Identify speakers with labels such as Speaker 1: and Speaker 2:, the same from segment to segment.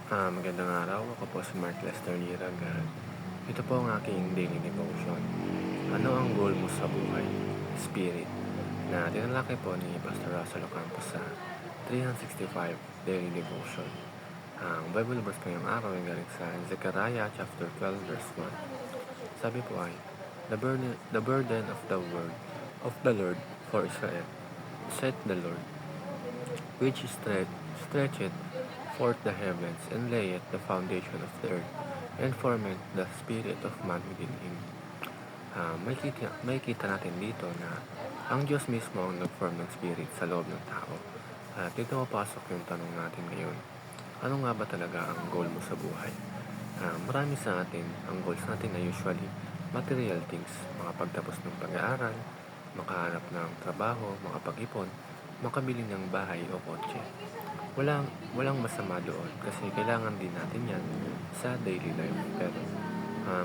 Speaker 1: Magandang araw. Ako po si Mark Lester Niragal. Ito po ang aking daily devotion. Ano ang goal mo sa buhay? Spirit. Na tinalakay po ni Pastor Russell Ocampo sa 365 Daily Devotion. Ang Bible verse po ngayong araw ay galing sa Zechariah chapter 12 verse 1. Sabi po ay, the burden of the word of the Lord for Israel, saith the Lord, which stretcheth forth the heavens, and layeth the foundation of the earth, and formeth the spirit of man within him. May kita natin dito na ang Diyos mismo ang nag-form ng spirit sa loob ng tao. At dito mapasok yung tanong natin ngayon. Ano nga ba talaga ang goal mo sa buhay? Marami sa atin, ang goals natin ay usually material things, makapagtapos ng pag-aaral, makahanap ng trabaho, makapag-ipon, makabili ng bahay o kotse. Walang masama doon kasi kailangan din natin yan sa daily life. Pero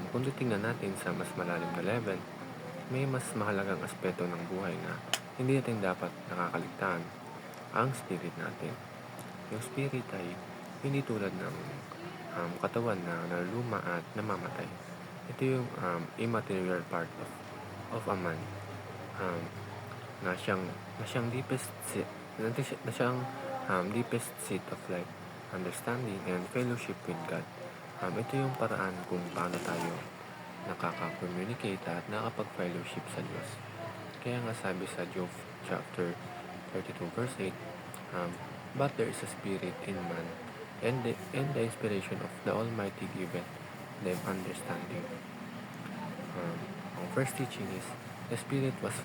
Speaker 1: kung titingnan natin sa mas malalim na level, may mas mahalagang aspeto ng buhay na hindi natin dapat nakakaligtaan, ang spirit natin. Yung spirit ay hindi tulad ng katawan na naluluma at namamatay. Ito yung immaterial part of a man, um, na siyang deepest seat of life, understanding, and fellowship with God. Ito yung paraan kung paano tayo nakaka-communicate at nakapag-fellowship sa Diyos. Kaya nga sabi sa Job chapter 32 verse 8, but there is a spirit in man, and the inspiration of the Almighty giveth them understanding. Ang first teaching is, the Spirit was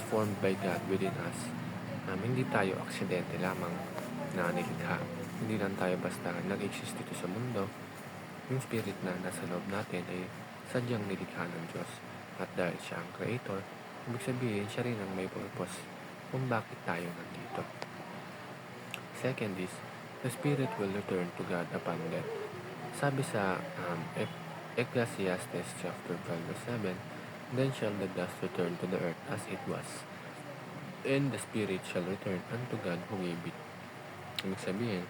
Speaker 1: formed by God within us. Hindi tayo aksidente lamang na nilikha. Hindi lang tayo basta nag-exist dito sa mundo. Yung Spirit na nasa loob natin ay sadyang nilikha ng Diyos. At dahil siya ang Creator, ibig sabihin siya rin ang may purpose kung bakit tayo nandito. Second is, the Spirit will return to God upon death. Sabi sa Ecclesiastes chapter 12 verse 7, then shall the dust return to the earth as it was, and the spirit shall return unto God who gave it. Ibig sabihin,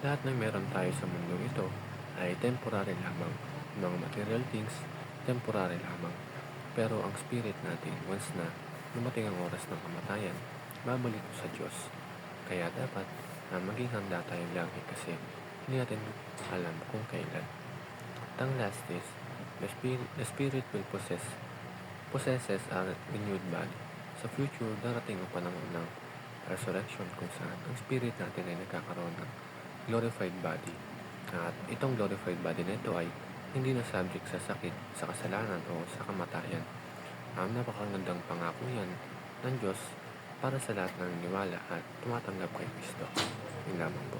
Speaker 1: lahat ng meron tayo sa mundo ito ay temporary lamang. Mga material things, temporary lamang. Pero ang spirit natin, once na dumating ang oras ng kamatayan, babalik sa Diyos. Kaya dapat maging handa tayo lagi kasi hindi natin alam kung kailan. Ang last is, the spirit will possesses a renewed body. Sa future, darating ang panahon ng resurrection kung saan ang spirit natin ay nagkakaroon ng glorified body. At itong glorified body na ito ay hindi na subject sa sakit, sa kasalanan o sa kamatayan. Napakagandang pangako yan ng Diyos para sa lahat ng niniwala at tumatanggap kay Kristo. Yun lamang po.